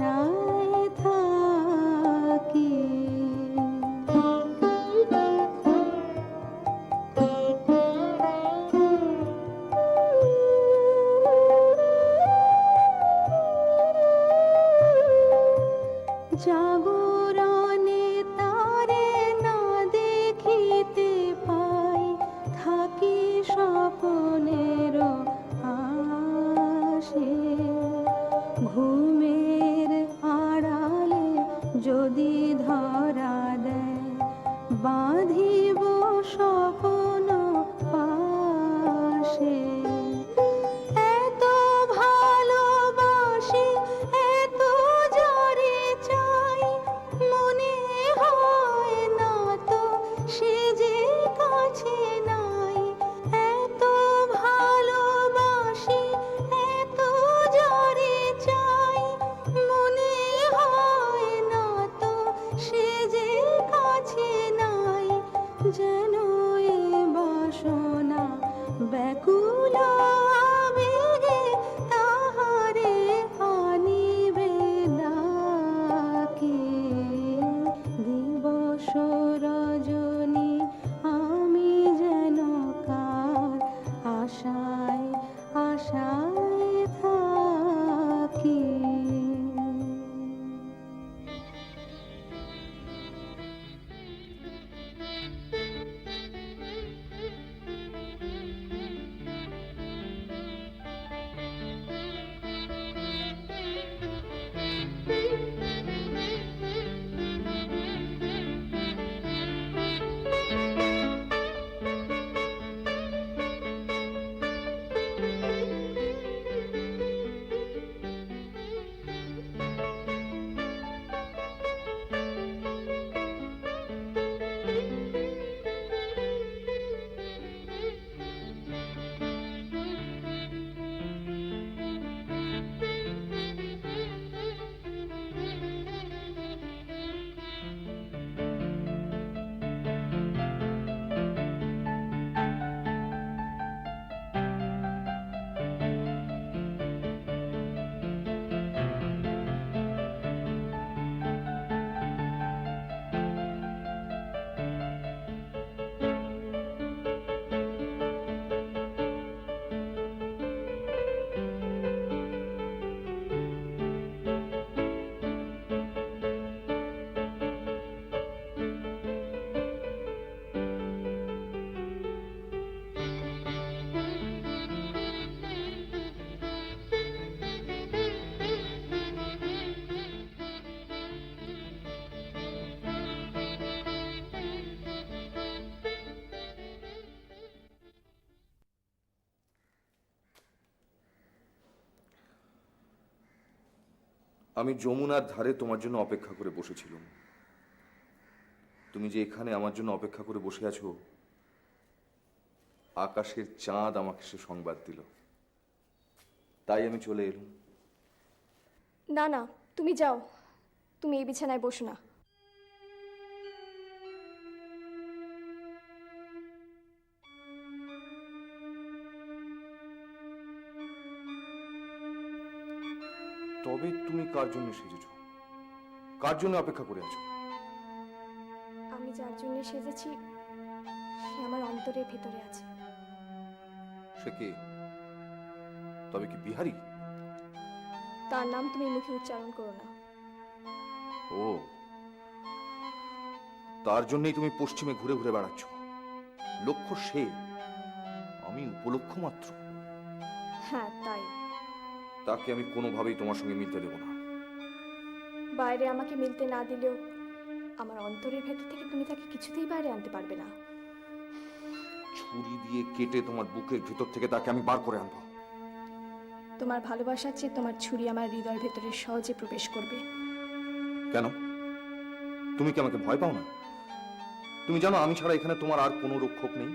আশায় থাকি। জাগরণে তারে না দেখিতে পাই, থাকি স্বপ্নের আশে। ঘুমের আড়ালে যদি ধরা দেয়, বাঁধিব স্বপ্ন পাশে। এত ভালোবাসি, এত যারে চাই, মনে হয় না তো সে যে কাছে নাই। এত ভালোবাসি, এত যারে চাই, মনে হয় না তো সে যে কাছে নাই। যেন এ বাসনা ব্যাকুল আবেগে তাহারে আনিবে ডাকে। দিবস রজনী আমি যেন কার আশায় আশায় থাকি। আমি যমুনার ধারে তোমার জন্য অপেক্ষা করে বসেছিলাম। তুমি যে এখানে আমার জন্য অপেক্ষা করে বসে আছো, আকাশের চাঁদ আমাকে সে সংবাদ দিল। তাই আমি চলে এলাম। না না, তুমি যাও, তুমি এই বিছানায় বসো না। তবে তুমি কার জন্য সেজেছ? কার জন্য অপেক্ষা করে আছো? আমি যার জন্য সেজেছি সে আমার অন্তরের ভেতরে আছে। সে কে? তবে কি বিহারী? তার নাম তুমি মুখে উচ্চারণ করো না। ও, তার জন্যই তুমি পশ্চিমে ঘুরে ঘুরে বেড়াচ্ছ। লক্ষ্য সে, আমি উপলক্ষ মাত্র। হ্যাঁ তাই। তাকে আমি কোনোভাবেই তোমার সঙ্গে মিলতে দেব না। বাইরে আমাকে মিলতে না দিলেও আমার অন্তরের ভেতর থেকে তুমি তাকে কিছুতেই বাইরে আনতে পারবে না। ছুরি দিয়ে কেটে তোমার বুকের ভেতর থেকে তাকে আমি বার করে আনবো। তোমার ভালোবাসার চেয়ে তোমার ছুরি আমার হৃদয়ের ভেতরে সহজে প্রবেশ করবে। কেন? তুমি কি আমাকে ভয় পাও না? তুমি জানো আমি ছাড়া এখানে তোমার আর কোনো রক্ষক নেই।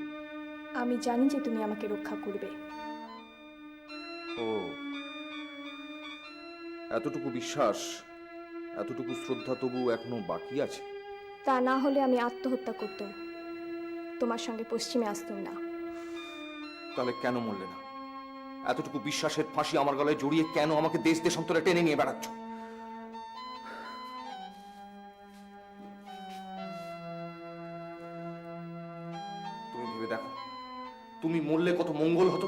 আমি জানি যে তুমি আমাকে রক্ষা করবে। ও, এতটুকু বিশ্বাস, এতটুকু শ্রদ্ধা তবু এখনো বাকি আছে। তা না হলে আমি আত্মহত্যা করতাম, তোমার সঙ্গে পশ্চিমে আসতাম না। তাহলে কেন মরলে না? এতটুকু বিশ্বাসের ফাঁসি আমার গলায় জড়িয়ে কেন আমাকে দেশ দেশান্তরে টেনে নিয়ে বেড়াচ্ছ? তুমি মরলে কত মঙ্গল হতো।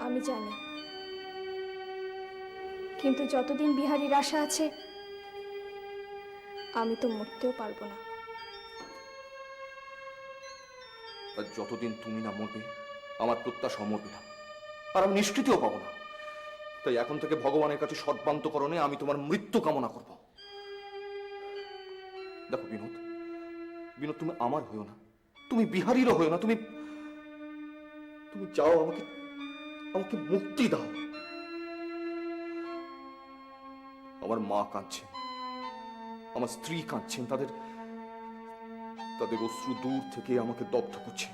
আমি জানি, কিন্তু যতদিন বিহারীর আশা আছে আমি তো মরতেও পারবো না। আর যতদিন তুমি না মরবে আমার প্রত্যাশা মরবে না, আর আমি নিষ্কৃতিও পাবো না। তাই এখন থেকে ভগবানের কাছে সর্বান্তকরণে আমি তোমার মৃত্যু কামনা করব। দেখো বিনোদ, বিনোদ তুমি আমার হয়েও না, তুমি বিহারীরও হয়েও না। তুমি তুমি চাও আমাকে আমাকে মুক্তি দাও। আমার মা কাঁদছেন, আমার স্ত্রী কাঁদছেন, তাদের তাদের অশ্রু দূর থেকে আমাকে দগ্ধ করছে।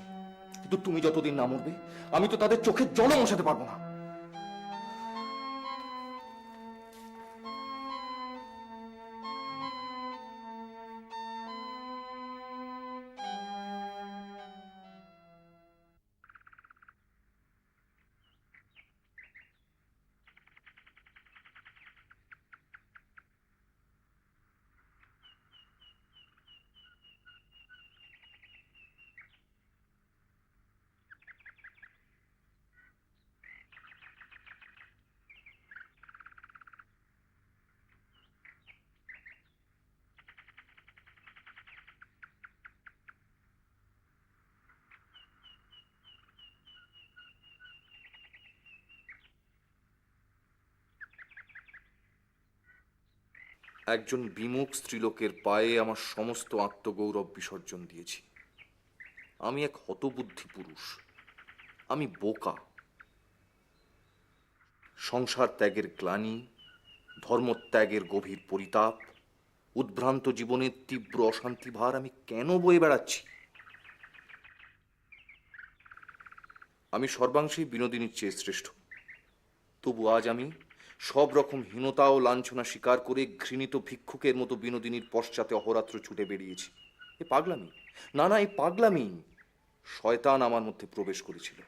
কিন্তু তুমি যতদিন না মরবে আমি তো তাদের চোখের জলও মোছাতে পারবো না। একজন বিমুখ স্ত্রীলোকের পায়ে আমার সমস্ত আত্মগৌরব বিসর্জন দিয়েছি। আমি এক হতবুদ্ধি পুরুষ, আমি বোকা। সংসার ত্যাগের গ্লানি, ধর্মত্যাগের গভীর পরিতাপ, উদ্ভ্রান্ত জীবনের তীব্র অশান্তি ভার আমি কেন বয়ে বেড়াচ্ছি? আমি সর্বাংশেই বিনোদিনীর চেয়ে শ্রেষ্ঠ, তবু আজ আমি সব রকম হীনতা ও লাঞ্ছনা স্বীকার করে ঘৃণিত ভিক্ষুকের মতো বিনোদিনীর পশ্চাতে অহরাত্র ছুটে বেরিয়েছি। এ পাগলামি, না না, এই পাগলামি। শয়তান আমার মধ্যে প্রবেশ করেছিল।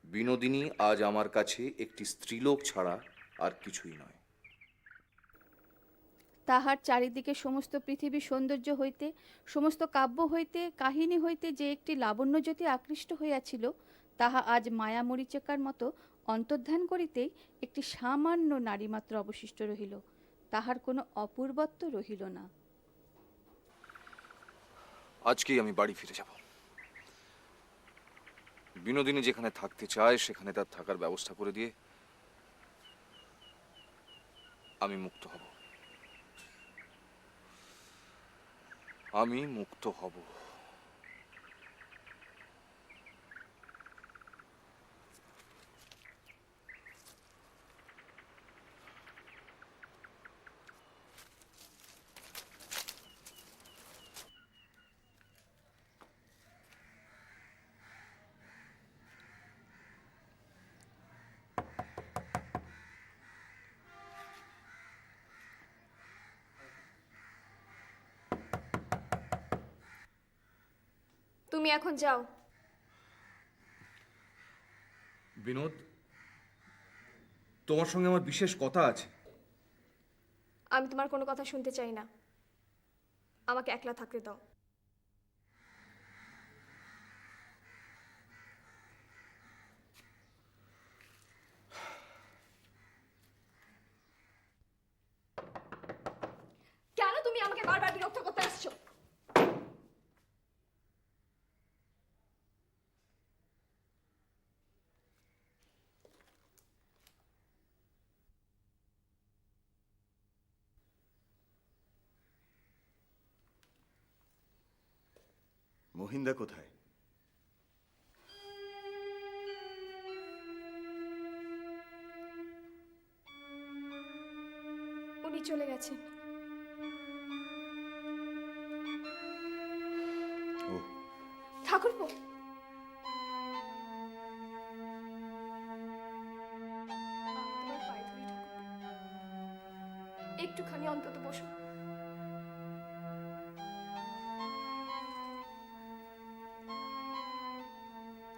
বিনোদিনী আজ আমার কাছে একটি স্ত্রীলোক ছাড়া আর কিছুই নয়। তাহার চারিদিকে সমস্ত পৃথিবীর সৌন্দর্য হইতে, সমস্ত কাব্য হইতে, কাহিনী হইতে যে একটি লাবণ্যজ্যোতি আকৃষ্ট হইয়াছিল, তাহা আজ মায়া মরিচিকার মতো অন্তর্ধান করিতেই একটি সামান্য নারীমাত্র অবশিষ্ট রহিল। তাহার কোনো অপূর্বত্ব রহিল না। আজকেই আমি বাড়ি ফিরে যাব। বিনোদিনী যেখানে থাকতে চায় সেখানে তার থাকার ব্যবস্থা করে দিয়ে আমি মুক্ত হব। আমি মুক্ত হব। তুমি এখন যাও। বিনোদ, তোমার সঙ্গে আমার বিশেষ কথা আছে। আমি তোমার কোনো কথা শুনতে চাই না, আমাকে একলা থাকতে দাও। কেন তুমি আমাকে বারবার বিরক্ত করতে আসছো? মহিন্দা কোথায়? উনি চলে গেছেন। ও, ঠাকুরপো, তোমার পায়ে ধরি ঠাকুরপো, একটুখানি অন্তত বসো।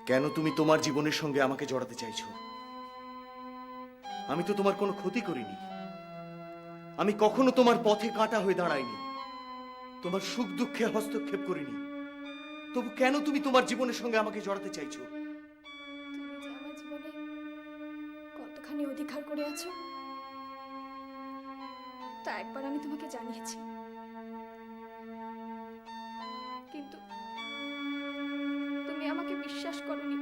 কেন তুমি তোমার জীবনের সঙ্গে আমাকে জড়াতে চাইছো? আমি তো তোমার কোনো ক্ষতি করিনি। আমি কখনো তোমার পথে কাঁটা হয়ে দাঁড়াইনি, তোমার সুখ দুঃখে হস্তক্ষেপ করিনি। তবু কেন তুমি তোমার জীবনের সঙ্গে আমাকে জড়াতে চাইছো? তুমি যে আমার জীবনে কতখানি অধিকার করে আছো তা একবার আমি তোমাকে জানিয়েছি, কিন্তু তুমি আমাকে বিশ্বাস করোনি।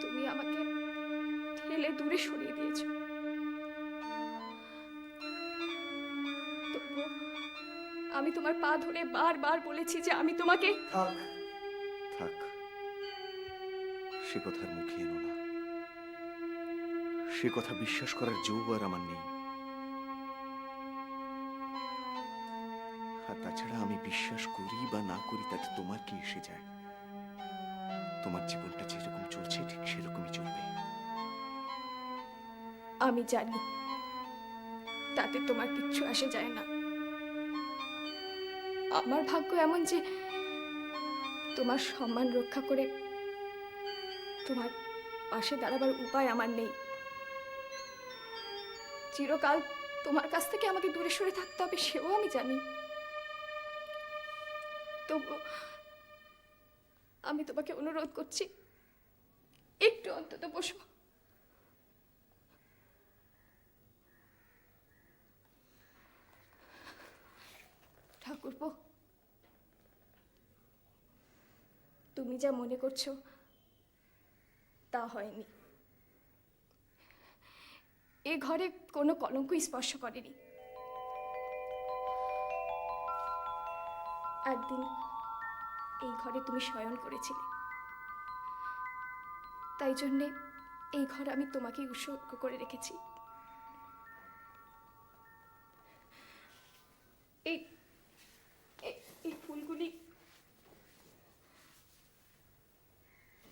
তুমি আমাকে ঠেলে দূরে সরিয়ে দিয়েছো। তবুও আমি তোমার পা ধরে বারবার বলেছি যে আমি তোমাকে থাক থাক, সে কথার মুখে এনো না। সে কথা বিশ্বাস করার যোগ আর আমার নেই। আর তাছাড়া আমি বিশ্বাস করি বা না করি তাতে তোমার কি এসে যায়? তোমার জীবনটা যেরকম চলছে ঠিক সেরকমই চলবে। আমি জানি তাতে তোমার কিচ্ছু আসে যায় না। আমার ভাগ্য এমন যে তোমার সম্মান রক্ষা করে তোমার পাশে দাঁড়াবার উপায় আমার নেই। চিরকাল তোমার কাছ থেকে আমাকে দূরে সরে থাকতে হবে সেও আমি জানি। তবু আমি তোমাকে অনুরোধ করছি, একটু অন্তত বসো। ঠাকুরপো, তুমি যা মনে করছো তা হয়নি। এ ঘরে কোনো কলঙ্ক স্পর্শ করেনি। একদিন এই ঘরে তুমি শয়ন করেছিলে, তাই জন্যে এই ঘরে আমি তোমাকেই উৎসর্গ করে রেখেছি। এই এই ফুলগুলি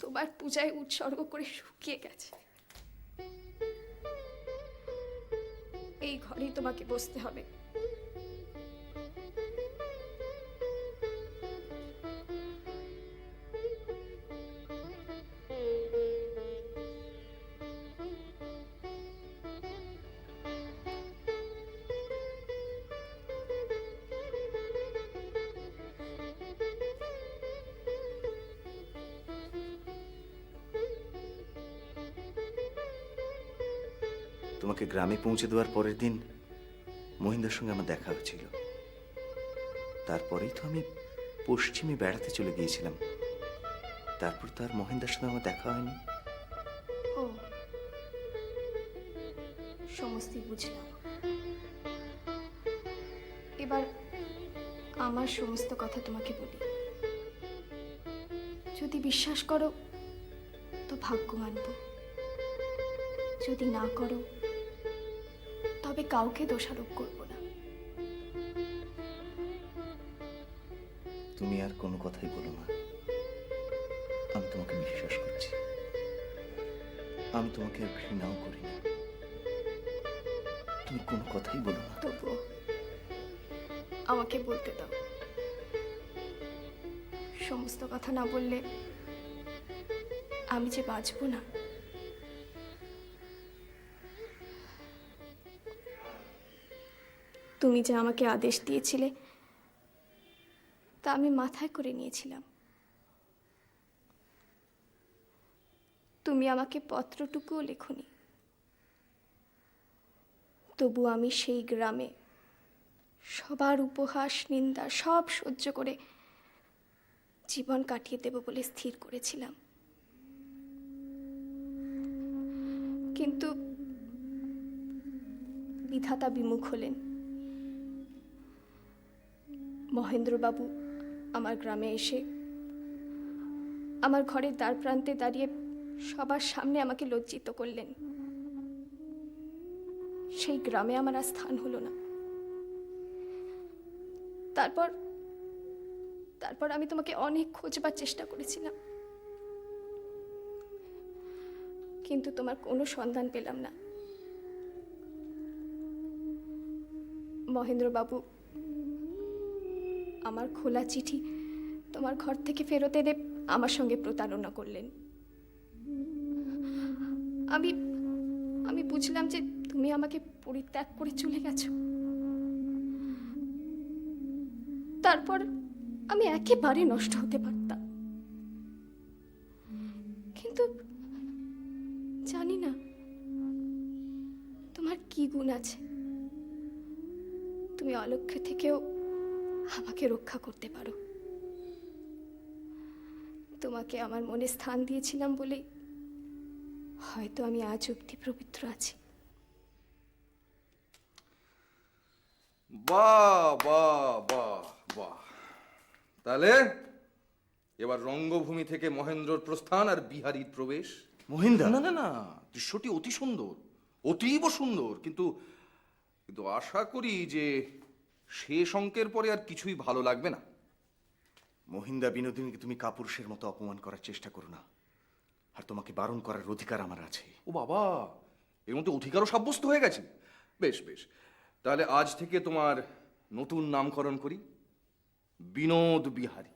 তোমার পূজায় উৎসর্গ করে শুকিয়ে গেছে। এই ঘরেই তোমাকে বসতে হবে। তোমাকে গ্রামে পৌঁছে দেওয়ার পরের দিন মহিন্দার সঙ্গে আমার দেখা হয়েছিল। তারপরেই তো আমি পশ্চিমে বেড়াতে চলে গিয়েছিলাম। তারপর তো আর মহিন্দার সঙ্গে আমার দেখা হয়নি। ও, সমস্তই বুঝলাম। এবার আমার সমস্ত কথা তোমাকে বলি। যদি বিশ্বাস করো তো ভাগ্য মানব, যদি না করো তবে কাউকে দোষারোপ করব না। তুমি আর কোনো কথাই বলো না। আমি তোমাকে বিশ্বাস করছি। আমি তোমাকে আর ঘৃণাও করি না। তুমি কোনো কথাই বলো না। তবুও আমাকে বলতে দাও। সমস্ত কথা না বললে আমি যে বাঁচব না। তুমি যে আমাকে আদেশ দিয়েছিলে তা আমি মাথায় করে নিয়েছিলাম। তুমি আমাকে পত্রটুকুও লেখনি। তবু আমি সেই গ্রামে সবার উপহাস নিন্দা সব সহ্য করে জীবন কাটিয়ে দেব বলে স্থির করেছিলাম। কিন্তু বিধাতা বিমুখ হলেন। মহেন্দ্রবাবু আমার গ্রামে এসে আমার ঘরের দ্বার প্রান্তে দাঁড়িয়ে সবার সামনে আমাকে লজ্জিত করলেন। সেই গ্রামে আমার আর স্থান হলো না। তারপর তারপর আমি তোমাকে অনেক খোঁজবার চেষ্টা করেছিলাম, কিন্তু তোমার কোনো সন্ধান পেলাম না। মহেন্দ্রবাবু আমার খোলা চিঠি তোমার ঘর থেকে ফেরত এনে আমার সঙ্গে প্রতারণা করলেন। আমি আমি বুঝলাম যে তুমি আমাকে পরিত্যাগ করে চলে গেছো। তারপর আমি একেবারে নষ্ট হতে পারতাম, কিন্তু জানি না তোমার কি গুণ আছে, তুমি অলক্ষ্য থেকেও আমাকে রক্ষা করতে পারো। তোমাকে আমার মনে স্থান দিয়েছিলাম বলেই হয়তো আমি আজ অবধি পবিত্র আছি। বাহ বাহ বাহ বাহ। তাহলে এবার রঙ্গভূমি থেকে মহেন্দ্রর প্রস্থান আর বিহারীর প্রবেশ। মহিন্দা, না না না, দৃশ্যটি অতি সুন্দর, অতীব সুন্দর, কিন্তু কিন্তু আশা করি যে শেষ অঙ্কের পরে আর কিছুই ভালো লাগবে না। মহিন্দা, বিনোদিনীকে তুমি কাপুরুষের মতো অপমান করার চেষ্টা করো না। আর তোমাকে বারণ করার অধিকার আমার আছে। ও বাবা, এর মধ্যে অধিকারও সাব্যস্ত হয়ে গেছে। বেশ বেশ, তাহলে আজ থেকে তোমার নতুন নামকরণ করি, বিনোদ বিহারী।